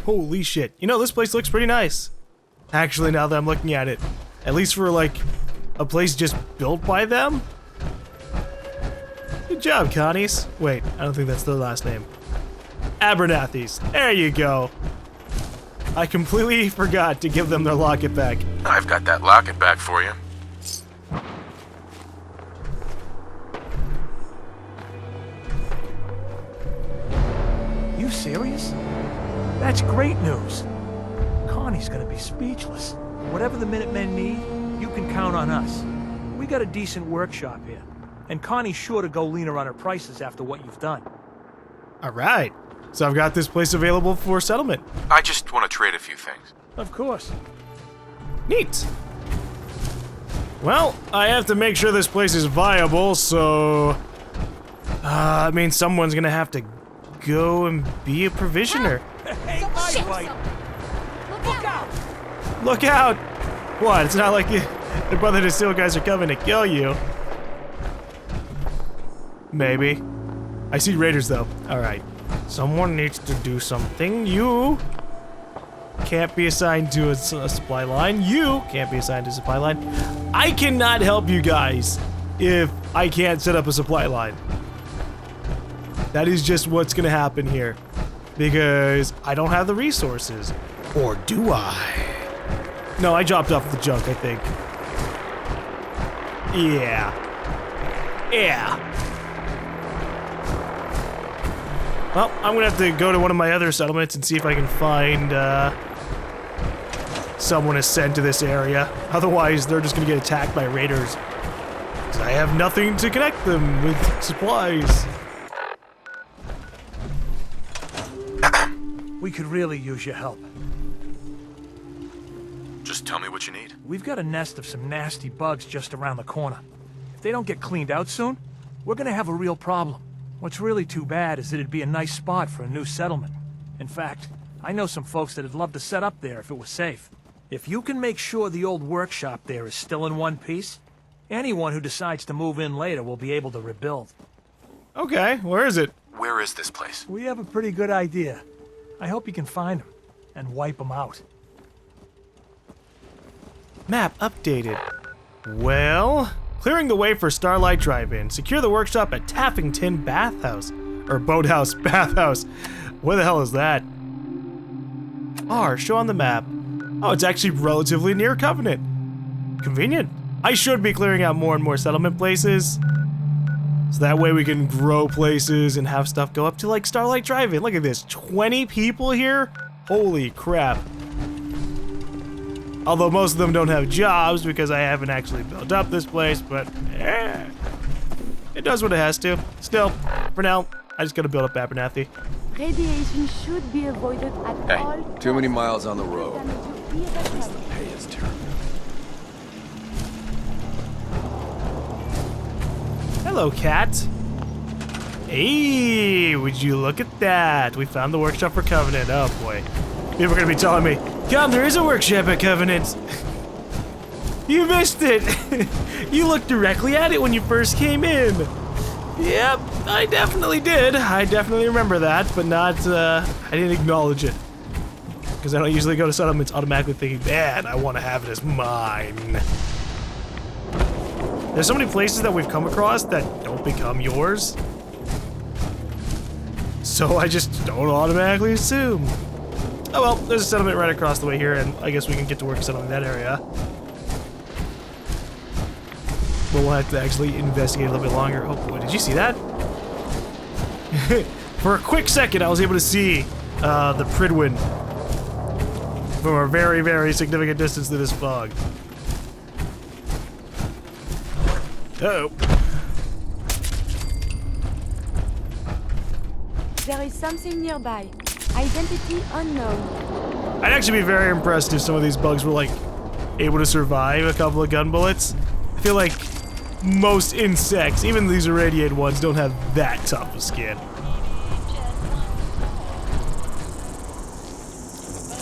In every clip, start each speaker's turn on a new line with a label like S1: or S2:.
S1: Holy shit. You know, this place looks pretty nice. Actually, now that I'm looking at it. At least for, like, a place just built by them? Good job, Connies. Wait, I don't think that's their last name. Abernathy's. There you go. I completely forgot to give them their locket back.
S2: I've got that locket back for you.
S3: You serious? That's great news. Connie's gonna be speechless. Whatever the Minutemen need, you can count on us. We got a decent workshop here, and Connie's sure to go leaner on her prices after what you've done.
S1: Alright. So I've got this place available for settlement.
S2: I just want to trade a few things.
S3: Of course.
S1: Neat. Well, I have to make sure this place is viable, so... I mean, someone's gonna have to go and be a provisioner.
S3: Hey, my wife! Look out!
S1: Look out! What? It's not like the Brother to Steel guys are coming to kill you. Maybe. I see raiders, though. Alright. Someone needs to do something. You can't be assigned to a supply line. You can't be assigned to a supply line. I cannot help you guys if I can't set up a supply line. That is just what's gonna happen here. Because I don't have the resources. Or do I? No, I dropped off the junk, I think. Yeah. Yeah. Well, I'm gonna have to go to one of my other settlements and see if I can find, someone to send to this area. Otherwise, they're just gonna get attacked by raiders. 'Cause I have nothing to connect them with supplies.
S3: We could really use your help.
S2: Just tell me what you need.
S3: We've got a nest of some nasty bugs just around the corner. If they don't get cleaned out soon, we're gonna have a real problem. What's really too bad is that it'd be a nice spot for a new settlement. In fact, I know some folks that'd love to set up there if it was safe. If you can make sure the old workshop there is still in one piece, anyone who decides to move in later will be able to rebuild.
S1: Okay, where is it?
S2: Where is this place?
S3: We have a pretty good idea. I hope you can find them and wipe them out.
S1: Map updated. Well, clearing the way for Starlight Drive-In. Secure the workshop at Taffington Bathhouse. Or Boathouse Bathhouse. Where the hell is that? R, show on the map. Oh, it's actually relatively near Covenant. Convenient. I should be clearing out more and more settlement places. So that way we can grow places and have stuff go up to like Starlight Drive-In. Look at this, 20 people here? Holy crap. Although most of them don't have jobs because I haven't actually built up this place, but it does what it has to. Still, for now, I just gotta build up Abernathy.
S4: Radiation should be avoided at all
S5: Hey, too many miles on the road.
S4: costs.
S5: Pay is terrible.
S1: Hello, cat. Hey, would you look at that? We found the workshop for Covenant. Oh boy. People are gonna be telling me, come, there is a workshop at Covenant. You missed it. You looked directly at it when you first came in. Yep, I definitely did. I definitely remember that, but not, I didn't acknowledge it. Because I don't usually go to settlements automatically thinking, man, I want to have it as mine. There's so many places that we've come across that don't become yours. So I just don't automatically assume. Oh well, there's a settlement right across the way here, and I guess we can get to work settling that area. But we'll have to actually investigate a little bit longer. Oh boy, did you see that? For a quick second, I was able to see the Pridwin from a very, very significant distance through this fog. Uh-oh.
S4: There is something nearby. Identity unknown.
S1: I'd actually be very impressed if some of these bugs were like able to survive a couple of gun bullets. I feel like most insects, even these irradiated ones, don't have that tough of skin.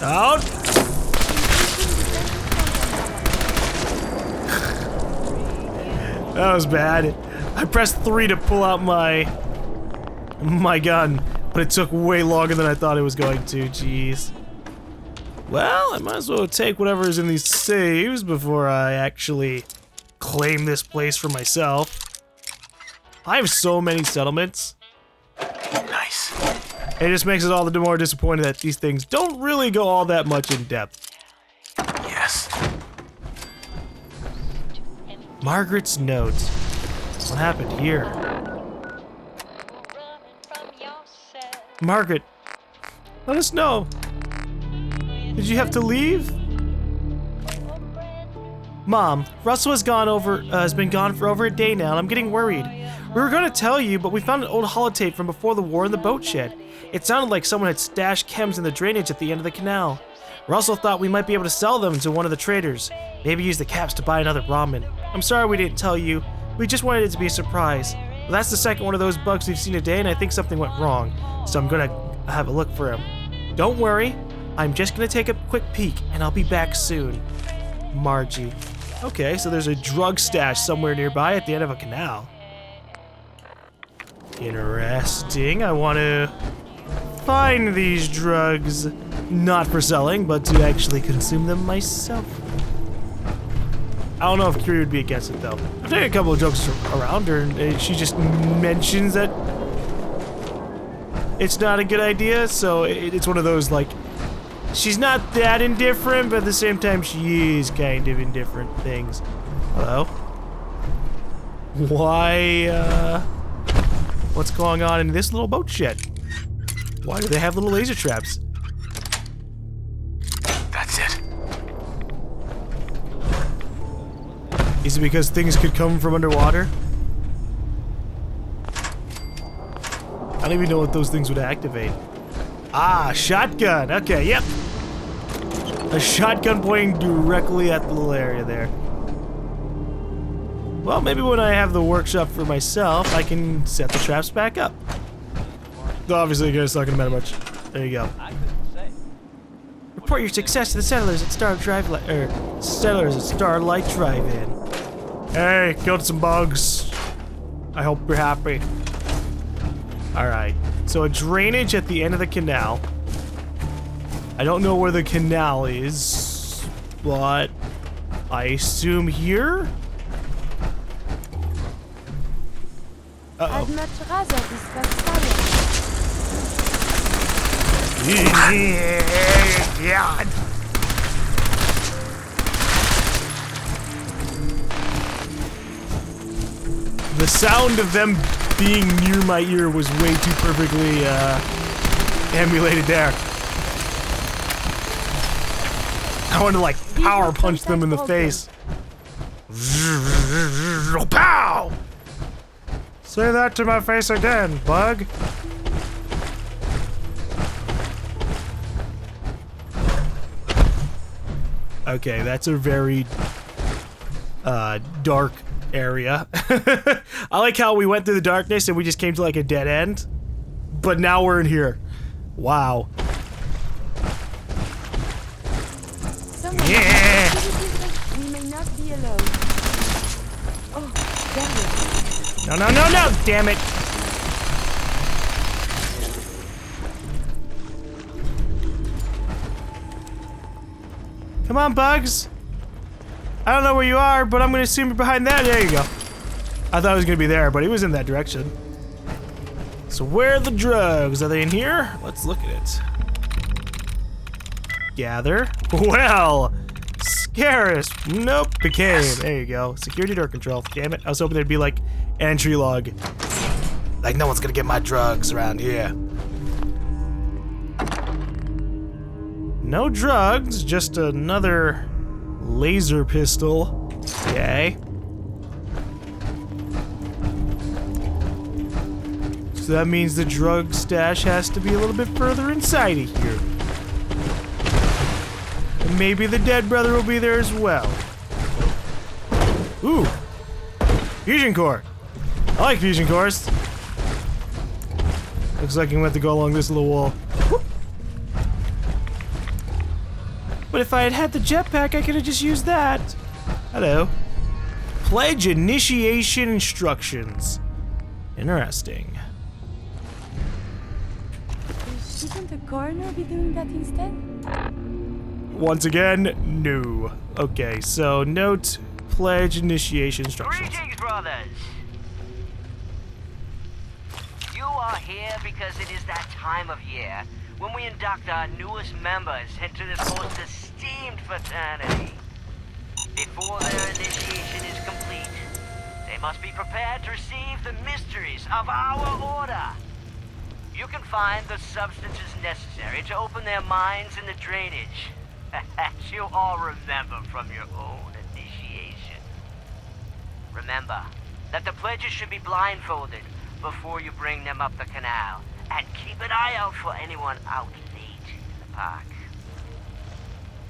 S1: Out! That was bad. I pressed 3 to pull out my gun, but it took way longer than I thought it was going to. Jeez. Well, I might as well take whatever is in these saves before I actually claim this place for myself. I have so many settlements.
S2: Nice.
S1: It just makes it all the more disappointing that these things don't really go all that much in depth.
S2: Yes.
S1: Margaret's notes. What happened here? Margaret, let us know. Did you have to leave? Mom, Russell has been gone for over a day now, and I'm getting worried. We were going to tell you, but we found an old holotape from before the war in the boat shed. It sounded like someone had stashed chems in the drainage at the end of the canal. Russell thought we might be able to sell them to one of the traders. Maybe use the caps to buy another ramen. I'm sorry we didn't tell you. We just wanted it to be a surprise. Well, that's the second one of those bugs we've seen today, and I think something went wrong. So I'm gonna have a look for him. Don't worry. I'm just gonna take a quick peek, and I'll be back soon. Margie. Okay, so there's a drug stash somewhere nearby at the end of a canal. Interesting. I want to find these drugs. Not for selling, but to actually consume them myself. I don't know if Curie would be against it, though. I've taken a couple of jokes around her, and she just mentions that it's not a good idea, so it's one of those, like, she's not that indifferent, but at the same time, she is kind of indifferent things. Hello? Why, what's going on in this little boat shed? Why do they have little laser traps?
S2: That's it.
S1: Is it because things could come from underwater? I don't even know what those things would activate. Ah, shotgun. Okay, yep. A shotgun pointing directly at the little area there. Well, maybe when I have the workshop for myself, I can set the traps back up. Obviously, you guys talking about it much. There you go. Report your success to the settlers at Starlight Drive-In. Hey, killed some bugs. I hope you're happy. Alright, so a drainage at the end of the canal. I don't know where the canal is, but I assume here?
S4: I'd much rather discuss fire.
S1: God. The sound of them being near my ear was way too perfectly emulated there. I want to like power punch them in the face. Pow! Say that to my face again, bug. Okay, that's a very dark area. I like how we went through the darkness and we just came to like a dead end, but now we're in here. Wow. Yeah.
S4: We may not be alone. Oh, damn it.
S1: No, no, no, no! Damn it! Come on, bugs. I don't know where you are, but I'm gonna assume you're behind that. There you go. I thought it was gonna be there, but he was in that direction. So where are the drugs? Are they in here? Let's look at it. Gather. Well, Scarus. Nope. Became. There you go. Security door control. Damn it. I was hoping there'd be like entry log. Like no one's gonna get my drugs around here. No drugs, just another laser pistol. Okay. So that means the drug stash has to be a little bit further inside of here. And maybe the dead brother will be there as well. Ooh. Fusion core. I like fusion cores. Looks like you went to go along this little wall. Whoop. But if I had had the jetpack, I could have just used that. Hello. Pledge initiation instructions. Interesting.
S4: Shouldn't the coroner be doing that instead?
S1: Once again, no. Okay, so note, pledge initiation instructions.
S6: Greetings, brothers. You are here because it is that time of year when we induct our newest members into this most esteemed fraternity. Before their initiation is complete, they must be prepared to receive the mysteries of our order. You can find the substances necessary to open their minds in the drainage, as you all remember from your own initiation. Remember that the pledges should be blindfolded before you bring them up the canal, and keep an eye out for anyone out late in the park.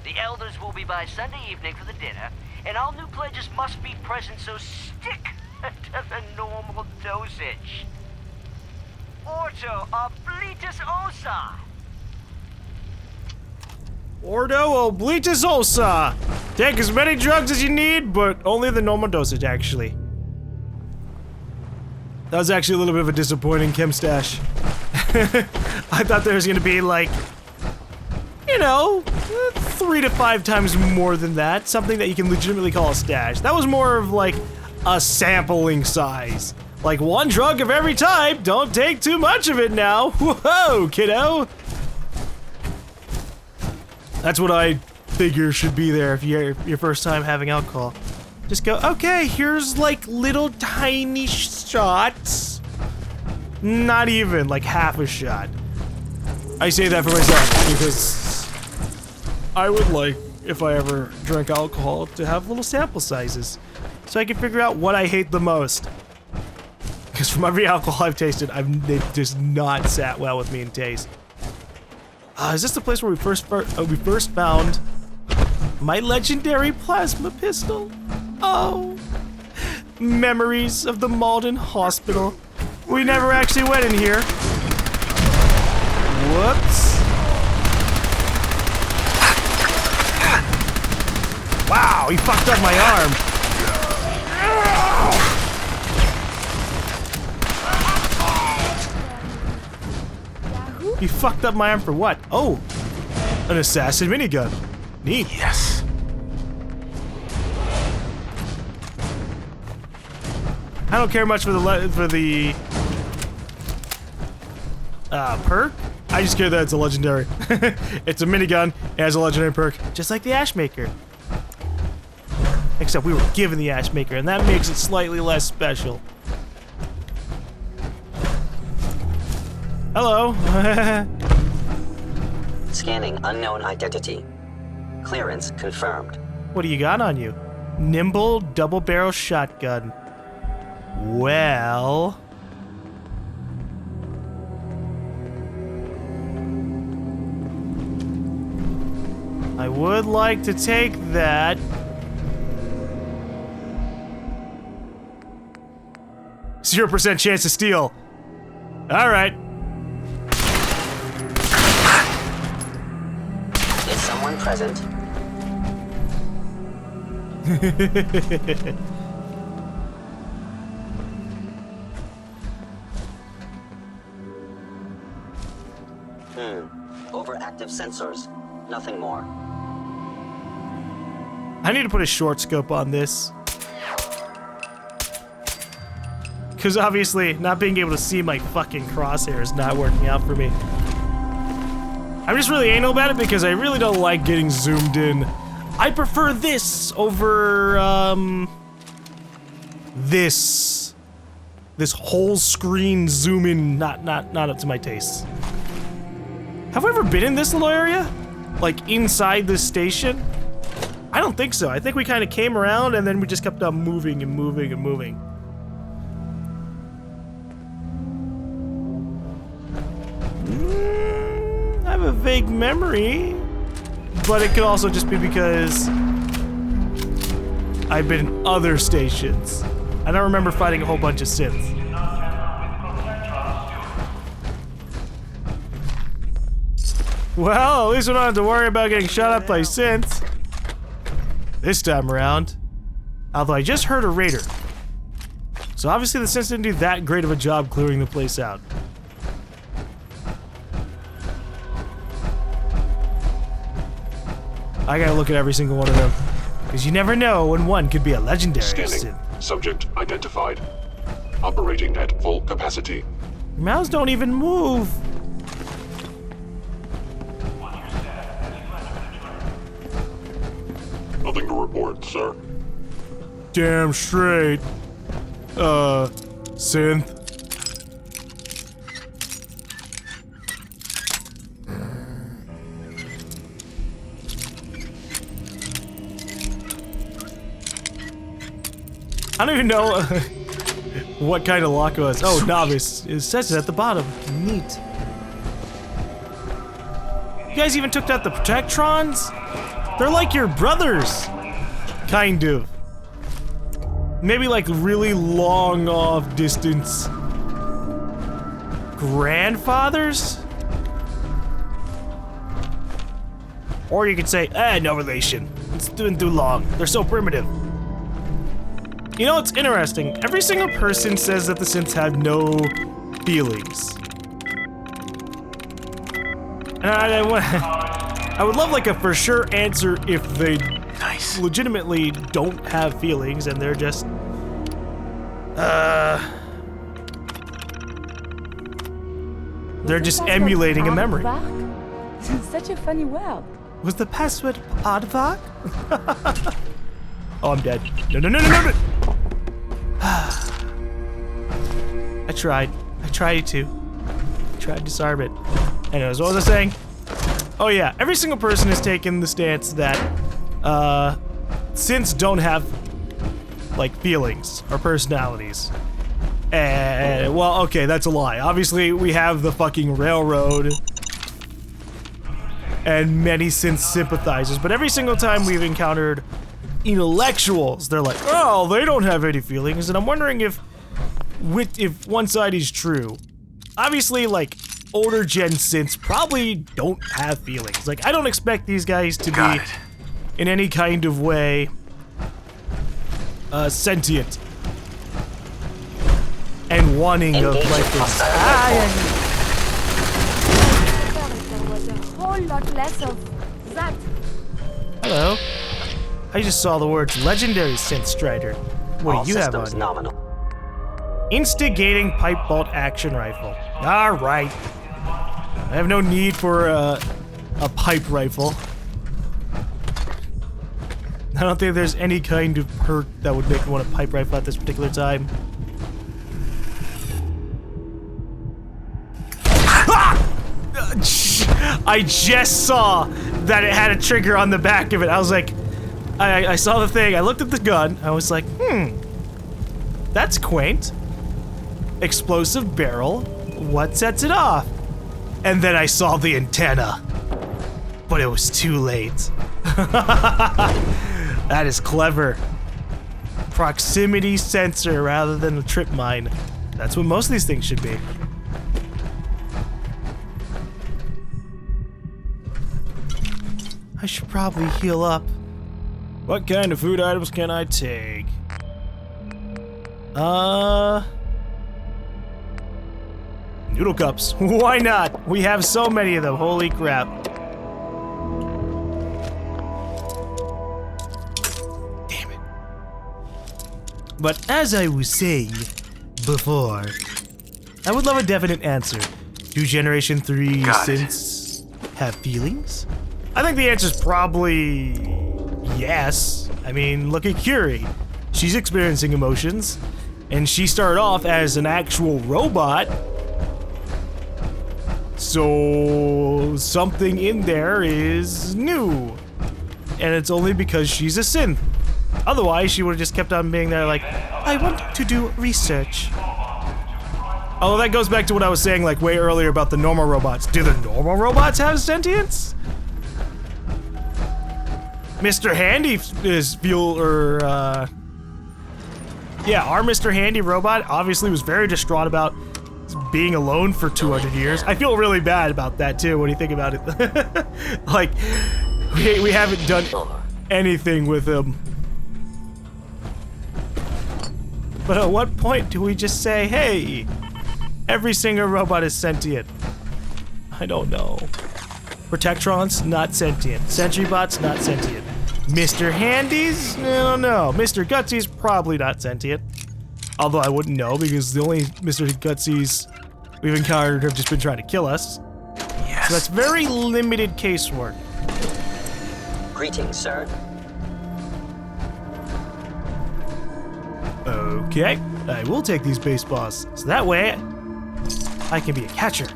S6: The elders will be by Sunday evening for the dinner, and all new pledges must be present, so stick to the normal dosage. Ordo oblitus osa.
S1: Ordo oblitus osa. Take as many drugs as you need, but only the normal dosage, actually. That was actually a little bit of a disappointing chem stash. I thought there was gonna be like, you know, 3 to 5 times more than that. Something that you can legitimately call a stash. That was more of like a sampling size. Like 1 drug of every type. Don't take too much of it now. Whoa, kiddo. That's what I figure should be there if you're your first time having alcohol. Just go, okay, here's like little tiny shots. Not even like half a shot. I say that for myself because I would like, if I ever drink alcohol, to have little sample sizes so I can figure out what I hate the most. Because from every alcohol I've tasted, they've just not sat well with me in taste. Is this the place where we first found my legendary plasma pistol? Oh, memories of the Malden Hospital. We never actually went in here. Whoops. Wow, he fucked up my arm. He fucked up my arm for what? Oh, an assassin minigun. Neat.
S2: Yes.
S1: I don't care much for the perk. I just care that it's a legendary. It's a minigun. It has a legendary perk, just like the Ashmaker. Except we were given the Ashmaker, and that makes it slightly less special. Hello.
S7: Scanning unknown identity. Clearance confirmed.
S1: What do you got on you? Nimble double-barrel shotgun. Well... I would like to take that. %0 chance to steal. Alright.
S7: Is someone present? Overactive sensors. Nothing more.
S1: I need to put a short scope on this. Because obviously, not being able to see my fucking crosshair is not working out for me. I'm just really anal about it because I really don't like getting zoomed in. I prefer this over, this whole screen zoom in, not up to my tastes. Have we ever been in this little area? Like, inside this station? I don't think so. I think we kind of came around and then we just kept on moving and moving and moving. I have a vague memory, but it could also just be because I've been in other stations. I don't remember fighting a whole bunch of synths. Well, at least we don't have to worry about getting shot up by synths. This time around. Although I just heard a raider. So obviously the synths didn't do that great of a job clearing the place out. I gotta look at every single one of them. Because you never know when one could be a legendary
S8: Scanning.
S1: synth.
S8: Subject identified. Operating at full capacity.
S1: Your mouths don't even move.
S8: Nothing to report, sir.
S1: Damn straight. Synth. I don't even know what kind of lock it was. Oh, novice. It says it at the bottom. Neat. You guys even took out the Protectrons? They're like your brothers. Kind of. Maybe like really long off distance grandfathers? Or you could say, no relation. It's been too long. They're so primitive. You know, it's interesting. Every single person says that the synths have no feelings. And I would love like a for sure answer if they legitimately don't have feelings and they're just emulating a memory.
S4: Such a funny word.
S1: Was the password Aardvark? Oh, I'm dead. No. I tried to disarm it. Anyways, what was I saying? Oh yeah, every single person has taken the stance that synths don't have like feelings or personalities. And well, okay, that's a lie. Obviously, we have the fucking railroad and many synth sympathizers, but every single time we've encountered intellectuals, they're like, oh, they don't have any feelings, and I'm wondering if one side is true. Obviously, like, older gen synths probably don't have feelings. Like, I don't expect these guys to be in any kind of way sentient and wanting of life.
S4: There was a whole lot less of that.
S1: Hello. I just saw the words legendary synth strider. What do you have on you?
S7: Nominal.
S1: Instigating pipe bolt action rifle. All right. I have no need for a pipe rifle. I don't think there's any kind of perk that would make me want a pipe rifle at this particular time. I just saw that it had a trigger on the back of it. I was like, I saw the thing, I looked at the gun, I was like, that's quaint. Explosive barrel, what sets it off? And then I saw the antenna, but it was too late. That is clever. Proximity sensor rather than a trip mine. That's what most of these things should be. I should probably heal up. What kind of food items can I take? Noodle cups. Why not? We have so many of them. Holy crap. Damn it. But as I was saying before, I would love a definite answer. Do Generation 3 synths have feelings? I think the answer is probably yes. I mean, look at Curie. She's experiencing emotions, and she started off as an actual robot. So something in there is new. And it's only because she's a synth. Otherwise, she would have just kept on being there like, I want to do research. Although that goes back to what I was saying like way earlier about the normal robots. Do the normal robots have sentience? Mr. Handy is yeah, our Mr. Handy robot obviously was very distraught about being alone for 200 years. I feel really bad about that too when you think about it. Like, we haven't done anything with him. But at what point do we just say, hey, every single robot is sentient? I don't know. Protectrons, not sentient. Sentry bots, not sentient. Mr. Handies? I don't know. Mr. Gutsy's probably not sentient. Although I wouldn't know because the only Mr. Gutsy's we've encountered have just been trying to kill us.
S2: Yes.
S1: So that's very limited casework.
S7: Greetings, sir.
S1: Okay, I will take these baseballs. So that way, I can be a catcher.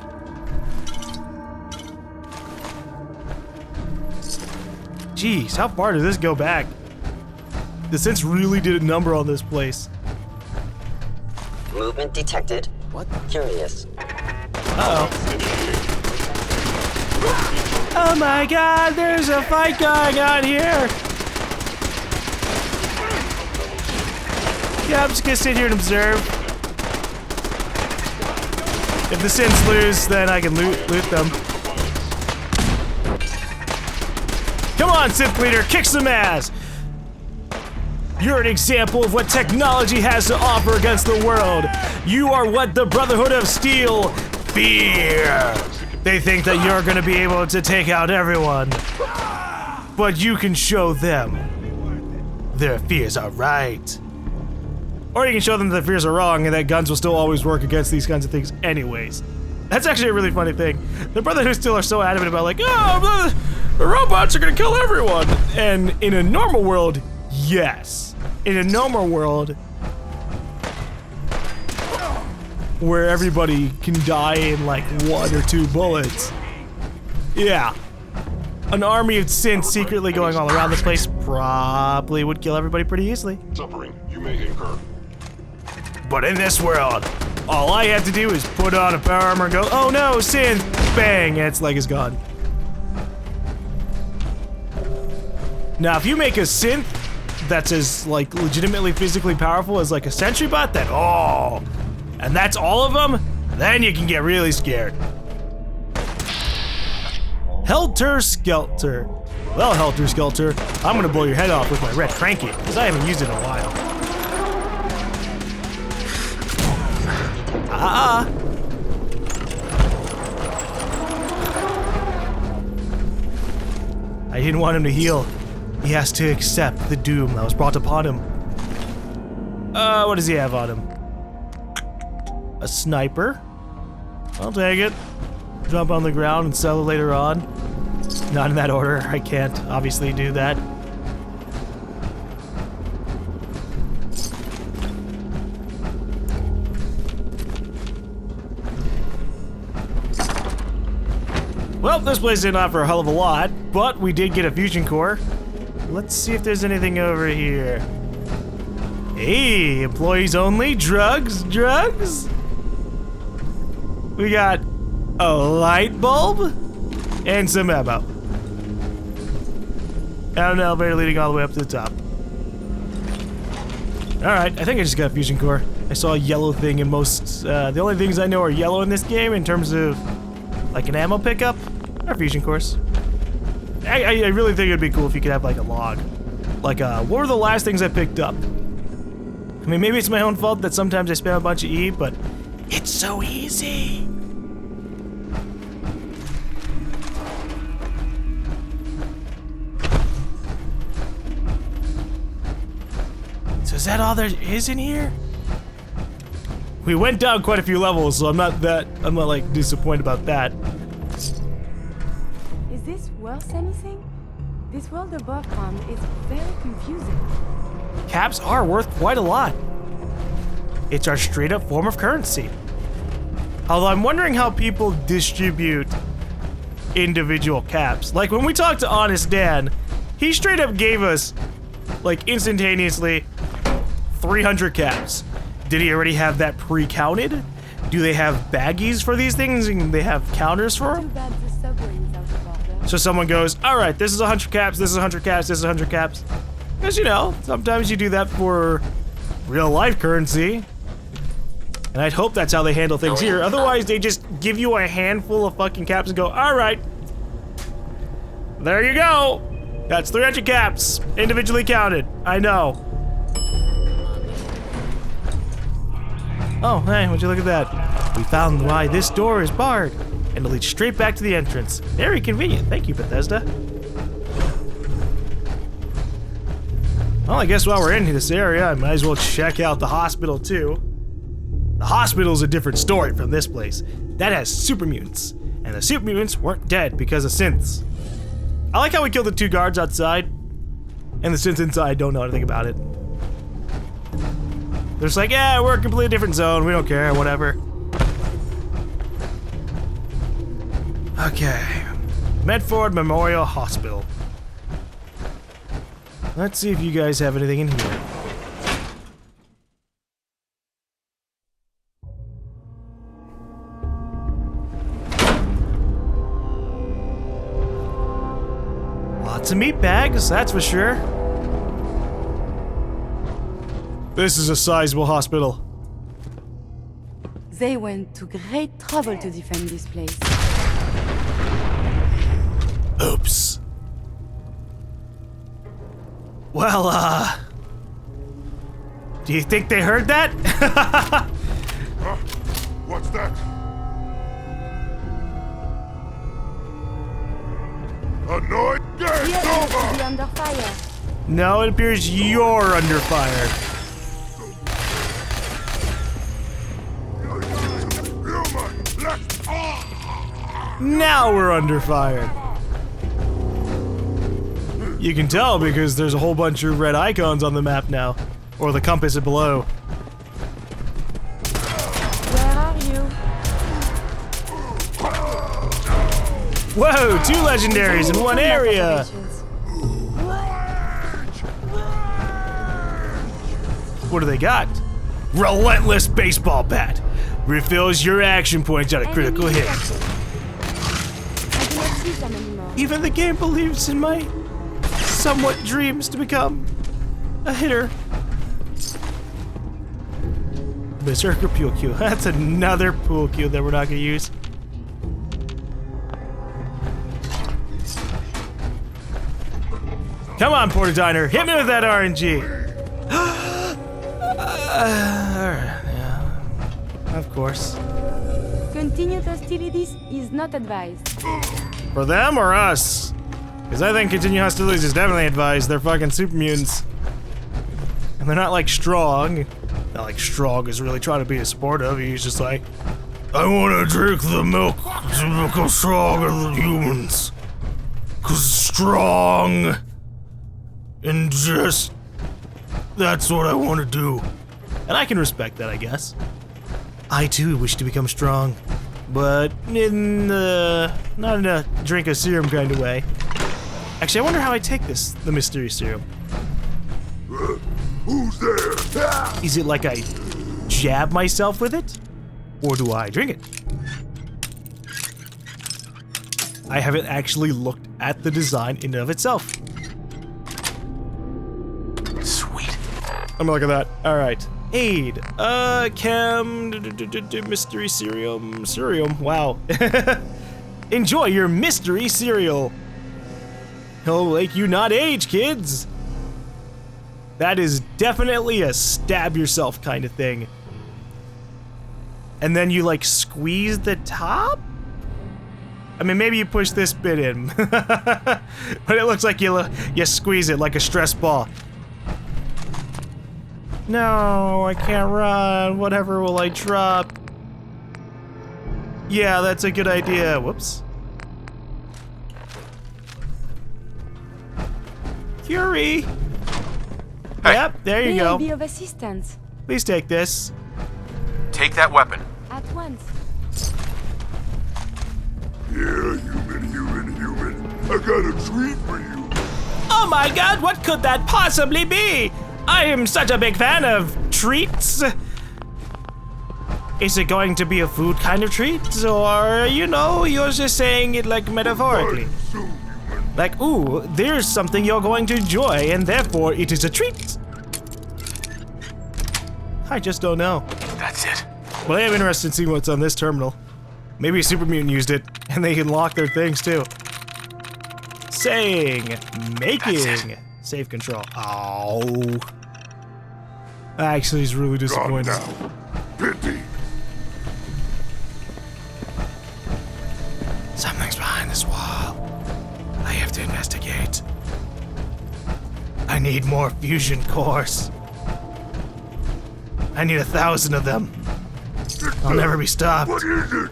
S1: Jeez, how far does this go back? The sense really did a number on this place.
S7: Movement detected. What? Curious.
S1: Uh-oh. Oh my god, there's a fight going on here! Yeah, I'm just gonna sit here and observe. If the Synths lose, then I can loot them. Come on, Synth Leader, kick some ass! You're an example of what technology has to offer against the world. You are what the Brotherhood of Steel fear. They think that you're gonna be able to take out everyone. But you can show them their fears are right. Or you can show them that their fears are wrong and that guns will still always work against these kinds of things anyways. That's actually a really funny thing. The Brotherhood of Steel are so adamant about like, oh, the robots are gonna kill everyone. And in a normal world, yes. In a normal world, where everybody can die in like 1 or 2 bullets. Yeah. An army of synths secretly going all around the place probably would kill everybody pretty easily.
S8: Suffering you may incur.
S1: But in this world, all I have to do is put on a power armor and go, oh no, synth, bang, and its leg is gone. Now, if you make a synth that's as like legitimately physically powerful as like a sentry bot, then oh, and that's all of them, then you can get really scared. Helter Skelter. Well, Helter Skelter, I'm gonna blow your head off with my red cranky, because I haven't used it in a while. I didn't want him to heal. He has to accept the doom that was brought upon him. What does he have on him? A sniper. I'll take it. Jump on the ground and sell it later on. Not in that order. I can't obviously do that. Well, this place didn't offer a hell of a lot, but we did get a fusion core. Let's see if there's anything over here. Hey, employees only, drugs. We got a light bulb and some ammo. And an elevator leading all the way up to the top. Alright, I think I just got a fusion core. I saw a yellow thing in most, the only things I know are yellow in this game in terms of like an ammo pickup are fusion cores. I really think it'd be cool if you could have like a log. Like, what were the last things I picked up? I mean, maybe it's my own fault that sometimes I spam a bunch of E, but it's so easy. So is that all there is in here? We went down quite a few levels, so I'm not like disappointed about that.
S4: Is this worth anything? This world above is very confusing.
S1: Caps are worth quite a lot. It's our straight up form of currency. Although I'm wondering how people distribute individual caps. Like when we talked to Honest Dan, he straight up gave us, like instantaneously, 300 caps. Did he already have that pre-counted? Do they have baggies for these things and they have counters for them?
S4: Too bad the subway is out of order.
S1: So someone goes, all right, this is 100 caps, this is 100 caps, this is 100 caps. Because, you know, sometimes you do that for real life currency. And I'd hope that's how they handle things here. Otherwise, they just give you a handful of fucking caps and go, all right, there you go. That's 300 caps, individually counted. I know. Oh, hey, would you look at that? We found why this door is barred. and it'll lead straight back to the entrance. Very convenient. Thank you, Bethesda. Well, I guess while we're in this area, I might as well check out the hospital too. The hospital's a different story from this place. That has super mutants, and the super mutants weren't dead because of synths. I like how we killed the 2 guards outside, and the synths inside don't know anything about it. They're just like, yeah, we're a completely different zone, we don't care, whatever. Okay, Medford Memorial Hospital. Let's see if you guys have anything in here. Lots of meat bags, that's for sure. This is a sizable hospital.
S4: They went to great trouble to defend this place.
S1: Oops. Well, do you think they heard that?
S8: What's that? Annoyed? Game's
S4: Here
S8: over!
S4: to be under fire.
S1: No, it appears you're under fire.
S8: Human, let's...
S1: Now we're under fire. You can tell because there's a whole bunch of red icons on the map now. Or the compass below.
S4: Where are you?
S1: Whoa, 2 legendaries in one area! What do they got? Relentless baseball bat. Refills your action points at a critical hit.
S4: I do not see them anymore.
S1: Even the game believes in my somewhat dreams to become a hitter. Berserker pool cue. That's another pool cue that we're not gonna use. Come on, Porta Diner, hit me with that RNG. Yeah, of course.
S4: Continued hostilities is not advised.
S1: For them or us? Because I think continued hostilities is definitely advised. They're fucking super mutants. And they're not like Strong. Not like Strong is really trying to be supportive. He's just like, I want to drink the milk to become stronger than humans. Because strong. And just, that's what I want to do. And I can respect that, I guess. I too wish to become strong. But in not in a drink a serum kind of way. Actually, I wonder how I take the mystery serum.
S8: Who's there?
S1: Is it like I jab myself with it? Or do I drink it? I haven't actually looked at the design in and of itself.
S2: Sweet.
S1: I'm gonna look at that. Alright. Aid. Chem. Mystery serum. Serum. Wow. Enjoy your mystery cereal. He'll make you not age, kids. That is definitely a stab yourself kind of thing. And then you like squeeze the top? I mean, maybe you push this bit in. But it looks like you squeeze it like a stress ball. No, I can't run. Whatever will I drop? Yeah, that's a good idea. Whoops. Curie.
S2: Hey.
S1: Yep, there you
S4: May
S1: go.
S4: I be of assistance?
S1: Please take this.
S2: Take that weapon.
S4: At once.
S8: Yeah, human. I got a treat for you.
S1: Oh my god, what could that possibly be? I am such a big fan of treats. Is it going to be a food kind of treat? Or, you know, you're just saying it like metaphorically?
S8: So human.
S1: Like, ooh, there's something you're going to enjoy, and therefore it is a treat. I just don't know.
S2: That's it.
S1: But I am interested in seeing what's on this terminal. Maybe a super mutant used it, and they can lock their things too. Saying, making, save control. Oh. Actually, he's really
S8: Gone
S1: disappointed.
S8: now. Pity.
S1: need more fusion cores. I need 1,000 of them. I'll never be stopped.
S8: What is it?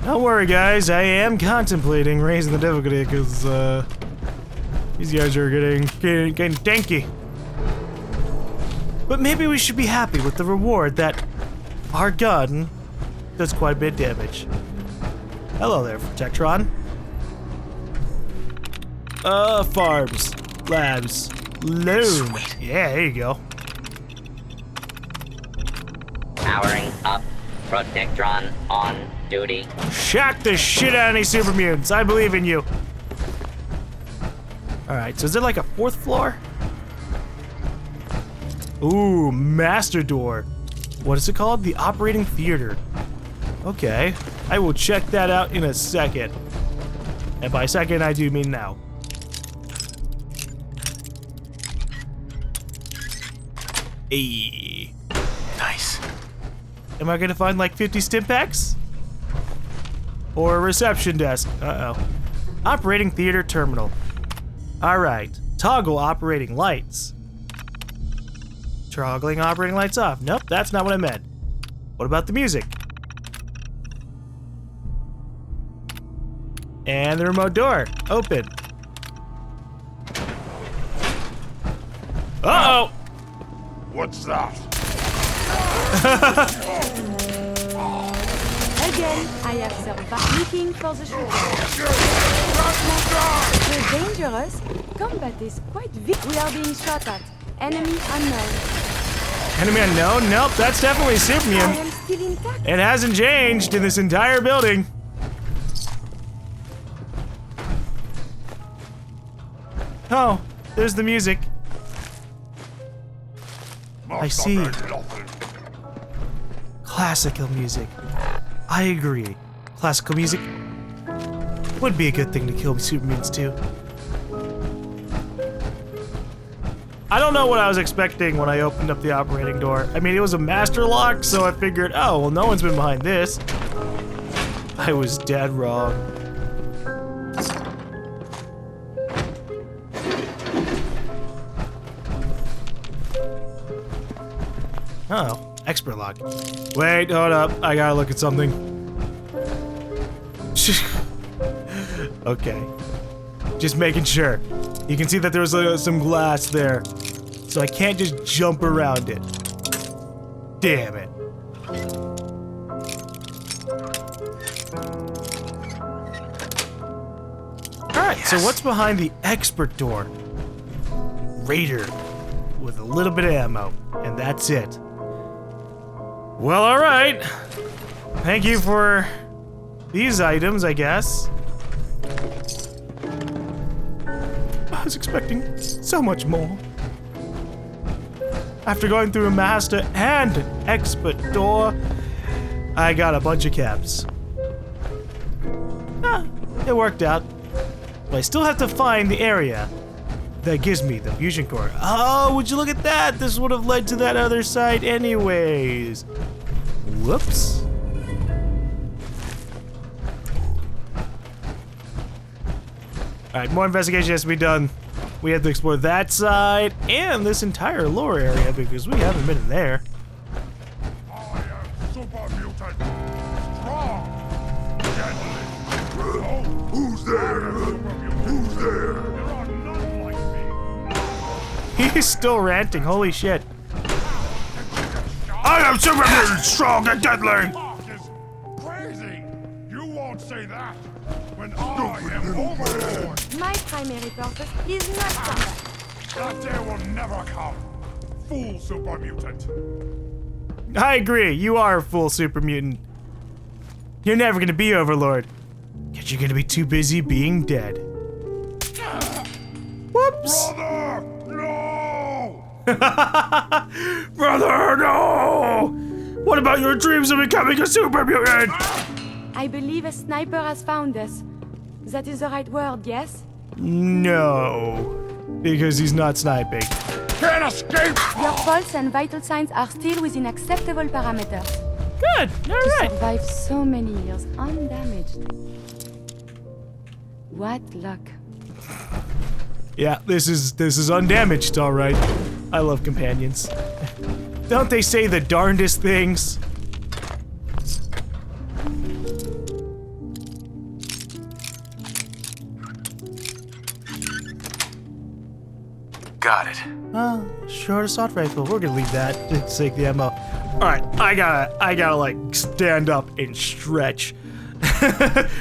S1: Don't worry, guys. I am contemplating raising the difficulty because these guys are getting tanky. But maybe we should be happy with the reward that our gun does quite a bit of damage. Hello there, Protectron. Farms, labs, loom.
S2: Sweet.
S1: Yeah, there you go.
S7: Powering up. Protectron on duty.
S1: Shock the shit out of any super mutants. I believe in you. Alright, so is there like a 4th floor? Ooh, master door. What is it called? The operating theater. Okay, I will check that out in a second. And by second, I do mean now. Ayy.
S2: Nice.
S1: Am I gonna find like 50 stim packs? Or a reception desk? Uh-oh. Operating theater terminal. Alright. Toggle operating lights. Toggling operating lights off. Nope, that's not what I meant. What about the music? And the remote door. Open. Uh-oh!
S8: What's that?
S4: Again, I have survived looking for the shooter. The dangerous combat is quite we are being shot at. Enemy unknown.
S1: Enemy unknown? Nope, that's definitely
S4: I
S1: Superman.
S4: am still intact.
S1: It hasn't changed in this entire building. Oh, there's the music. I see. Classical music. I agree. Classical music would be a good thing to kill super mutants too. I don't know what I was expecting when I opened up the operating door. I mean, it was a master lock, so I figured, oh, well, no one's been behind this. I was dead wrong. Oh, expert lock. Wait, hold up. I gotta look at something. Okay. Just making sure. You can see that there was some glass there. So I can't just jump around it. Damn it. Alright, so what's behind the expert door? Raider. With a little bit of ammo. And that's it. Well, alright. Thank you for these items, I guess. I was expecting so much more. After going through a master and an expert door, I got a bunch of caps. It worked out. But I still have to find the area that gives me the fusion core. Oh, would you look at that? This would have led to that other side anyways. Whoops. Alright, more investigation has to be done. We have to explore that side and this entire lower area because we haven't been in there.
S8: I am super mutant. Strong. Deadly. Oh, who's there? Who's there? There are none like me.
S1: He's still ranting, holy shit.
S8: I am super mutant, strong and deadly. Talk is crazy. You won't say that when I am overboard.
S4: My primary purpose is not combat.
S8: That day will never come. Fool super mutant.
S1: I agree, you are a full super mutant. You're never gonna be Overlord. Because you're gonna be too busy being dead. Whoops!
S8: Brother, no!
S1: Brother, no! What about your dreams of becoming a super mutant?
S4: I believe a sniper has found us. That is the right word, yes?
S1: No. Because he's not sniping.
S8: Can't escape!
S4: Your pulse and vital signs are still within acceptable parameters.
S1: Good. All right.
S4: Survived so many years undamaged. What luck.
S1: Yeah, this is undamaged, all right. I love companions. Don't they say the darndest things?
S2: Got it.
S1: Short assault rifle. We're gonna leave that to take the ammo. All right, I gotta like stand up and stretch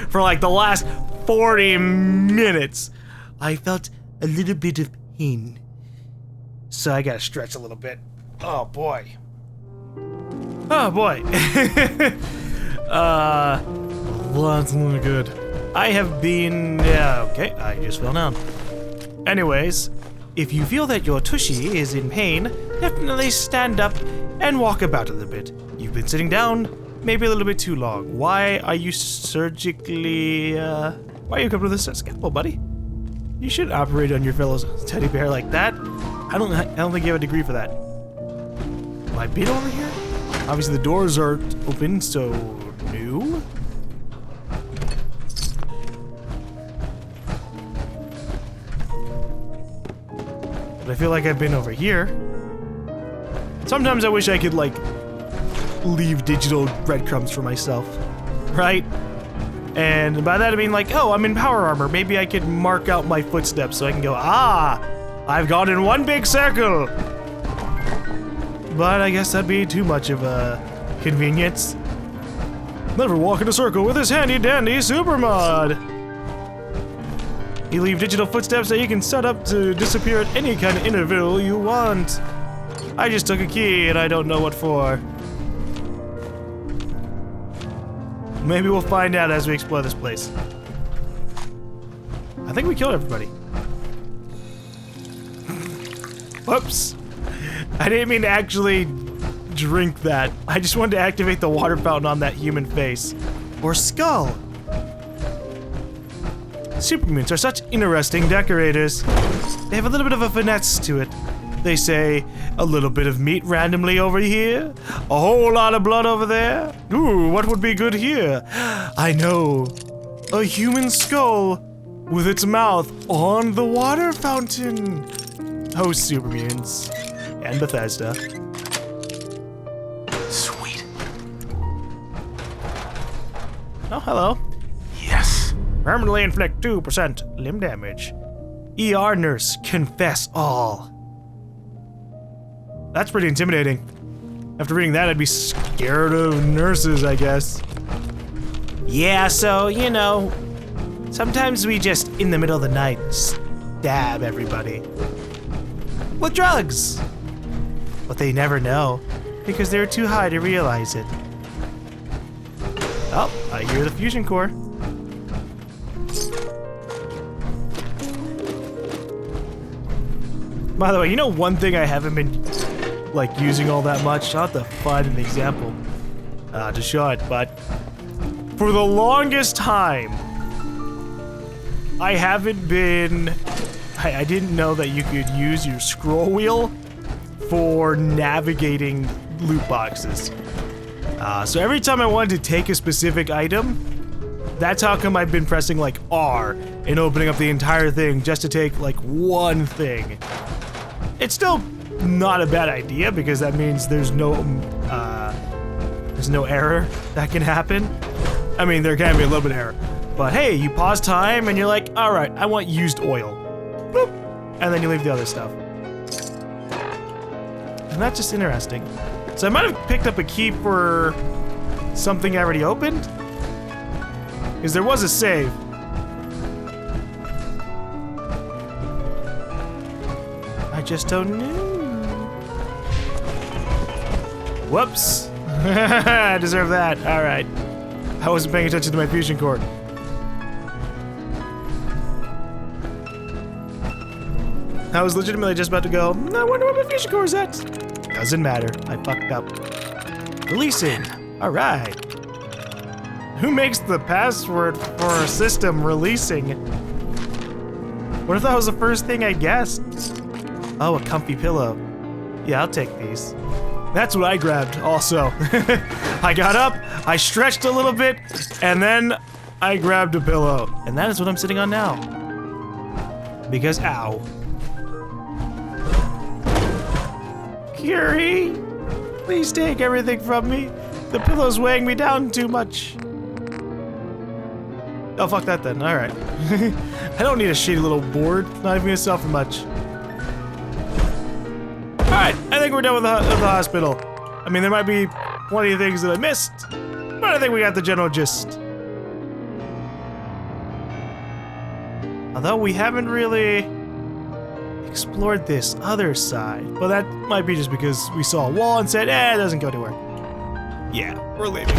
S1: for like the last 40 minutes. I felt a little bit of pain, so I gotta stretch a little bit. Oh boy. Oh boy. That's not good. I have been. Okay, I just fell down. Anyways. If you feel that your tushy is in pain, definitely stand up and walk about a little bit. You've been sitting down, maybe a little bit too long. Why are you surgically, why are you coming with a scalpel, buddy? You shouldn't operate on your fellow teddy bear like that. I don't think you have a degree for that. Have I been over here? Obviously the doors are open, so no. I feel like I've been over here. Sometimes I wish I could, like, leave digital breadcrumbs for myself, right? And by that I mean, like, oh, I'm in power armor. Maybe I could mark out my footsteps so I can go, ah, I've gone in one big circle. But I guess that'd be too much of a convenience. Never walk in a circle with this handy-dandy super mod. You leave digital footsteps that you can set up to disappear at any kind of interval you want. I just took a key and I don't know what for. Maybe we'll find out as we explore this place. I think we killed everybody. Whoops. I didn't mean to actually drink that. I just wanted to activate the water fountain on that human face. Or skull. Supermutants are such interesting decorators. They have a little bit of a finesse to it. They say, a little bit of meat randomly over here, a whole lot of blood over there. Ooh, what would be good here? I know. A human skull with its mouth on the water fountain. Oh, Supermutants. And Bethesda.
S2: Sweet.
S1: Oh, hello.
S2: Yes.
S1: Permanently inflict 2% limb damage. ER nurse, confess all. That's pretty intimidating. After reading that, I'd be scared of nurses, I guess. Yeah, so, you know, sometimes we just, in the middle of the night, stab everybody. With drugs. But they never know, because they're too high to realize it. Oh, I hear the fusion core. By the way, you know one thing I haven't been, like, using all that much? I'll have to find an example to show it, but for the longest time, I haven't been... I didn't know that you could use your scroll wheel for navigating loot boxes. So every time I wanted to take a specific item, that's how come I've been pressing, like, R and opening up the entire thing just to take, like, one thing. It's still not a bad idea because that means there's no error that can happen. I mean, there can be a little bit of error, but hey, you pause time and you're like, all right, I want used oil, boop, and then you leave the other stuff. And that's just interesting. So I might have picked up a key for something I already opened, because there was a save. I just don't know. Whoops. I deserve that. All right. I wasn't paying attention to my fusion core. I was legitimately just about to go, I wonder where my fusion core is at. Doesn't matter. I fucked up. Releasing. All right. Who makes the password for a system releasing? What if that was the first thing I guessed? Oh, a comfy pillow. Yeah, I'll take these. That's what I grabbed also. I got up, I stretched a little bit, and then I grabbed a pillow. And that is what I'm sitting on now. Because ow. Curie, please take everything from me. The pillow's weighing me down too much. Oh, fuck that then. Alright. I don't need a shitty little board. Not even gonna sell for much. Alright, I think we're done with the hospital. I mean, there might be plenty of things that I missed, but I think we got the general gist. Although we haven't really explored this other side. But that might be just because we saw a wall and said, it doesn't go anywhere. Yeah, we're leaving.